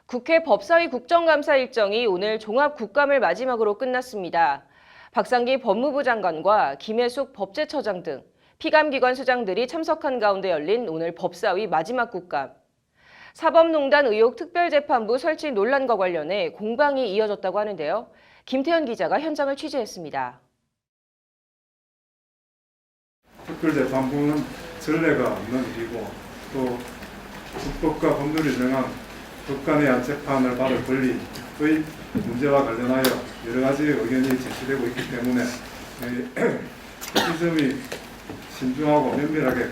국회 법사위 국정감사 일정이 오늘 종합국감을 마지막으로 끝났습니다. 박상기 법무부 장관과 김혜숙 법제처장 등 피감기관 수장들이 참석한 가운데 열린 오늘 법사위 마지막 국감. 사법농단 의혹 특별재판부 설치 논란과 관련해 공방이 이어졌다고 하는데요. 김태현 기자가 현장을 취재했습니다. 특별재판부는 전례가 없는 일이고 또 국법과 법률이 정한 법관의 한 재판을 받을 권리의 문제와 관련하여 여러 가지 의견이 제시되고 있기 때문에 이 점이 신중하고 면밀하게.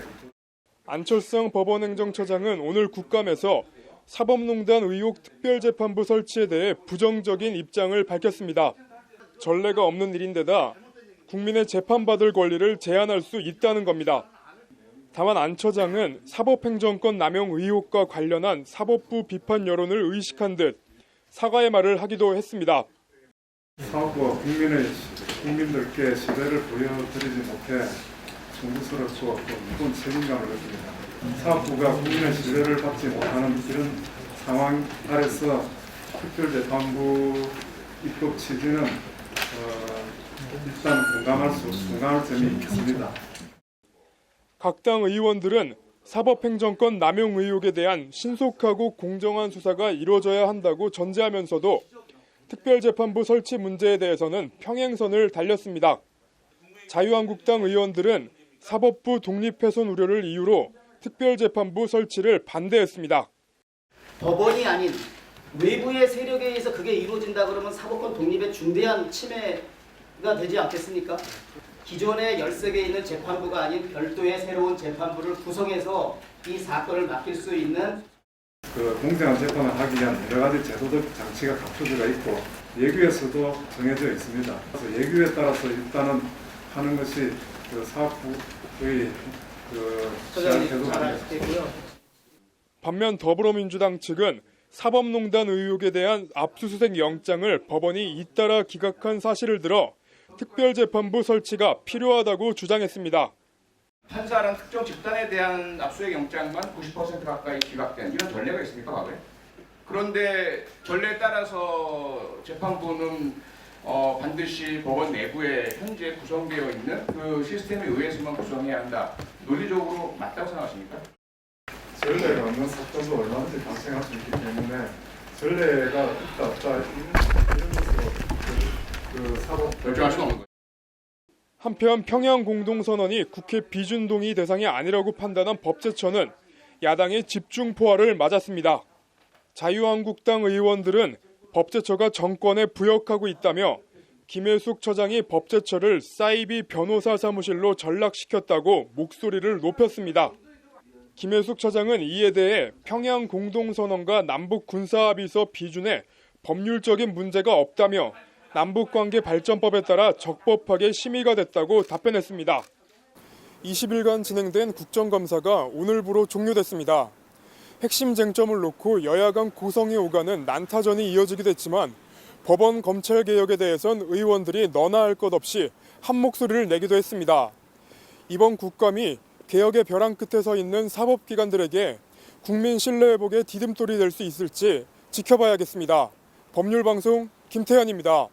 안철성 법원행정처장은 오늘 국감에서 사법농단 의혹 특별재판부 설치에 대해 부정적인 입장을 밝혔습니다. 전례가 없는 일인데다 국민의 재판받을 권리를 제한할 수 있다는 겁니다. 다만 안 처장은 사법행정권 남용 의혹과 관련한 사법부 비판 여론을 의식한 듯 사과의 말을 하기도 했습니다. 사법부가 국민들께 신뢰를 보여드리지 못해 송구스럽고 또 무거운 책임감을 느낍니다. 사법부가 국민의 신뢰를 받지 못하는 이런 상황 아래서 특별재판부 입법 취지는 일단 공감할 점이 있습니다. 각 당 의원들은 사법행정권 남용 의혹에 대한 신속하고 공정한 수사가 이루어져야 한다고 전제하면서도 특별재판부 설치 문제에 대해서는 평행선을 달렸습니다. 자유한국당 의원들은 사법부 독립훼손 우려를 이유로 특별재판부 설치를 반대했습니다. 법원이 아닌 외부의 세력에 의해서 그게 이루어진다 그러면 사법권 독립에 중대한 침해가 되지 않겠습니까? 기존에 13개 있는 재판부가 아닌 별도의 새로운 재판부를 구성해서 이 사건을 맡길 수 있는 공정한 재판을 하기 위한 여러 가지 제도적 장치가 갖춰져 있고 예규에서도 정해져 있습니다. 그래서 예규에 따라서 일단은 하는 것이 사법부의 시한 태도가 아니겠습니까? 반면 더불어민주당 측은 사법농단 의혹에 대한 압수수색 영장을 법원이 잇따라 기각한 사실을 들어 특별재판부 설치가 필요하다고 주장했습니다. 판사란 특정 집단에 대한 압수수색 영장만 90% 가까이 기각된 이런 전례가 있습니까, 과거에? 그런데 전례에 따라서 재판부는 반드시 법원 내부에 현재 구성되어 있는 그 시스템에 의해서만 구성해야 한다. 논리적으로 맞다고 생각하십니까? 전례가 없는 사건도 얼마든지 발생할 수 있기 때문에 전례가 있다 없다 이런 것으로 사법 결정할 수는 없는 거예요. 한편 평양 공동선언이 국회 비준동의 대상이 아니라고 판단한 법제처는 야당의 집중 포화를 맞았습니다. 자유한국당 의원들은 법제처가 정권에 부역하고 있다며 김혜숙 처장이 법제처를 사이비 변호사 사무실로 전락시켰다고 목소리를 높였습니다. 김혜숙 처장은 이에 대해 평양 공동선언과 남북 군사합의서 비준에 법률적인 문제가 없다며 남북관계 발전법에 따라 적법하게 심의가 됐다고 답변했습니다. 20일간 진행된 국정감사가 오늘부로 종료됐습니다. 핵심 쟁점을 놓고 여야 간 고성이 오가는 난타전이 이어지기도 했지만 법원 검찰 개혁에 대해선 의원들이 너나 할 것 없이 한 목소리를 내기도 했습니다. 이번 국감이 개혁의 벼랑 끝에 서 있는 사법기관들에게 국민 신뢰 회복의 디딤돌이 될 수 있을지 지켜봐야겠습니다. 법률방송 김태현입니다.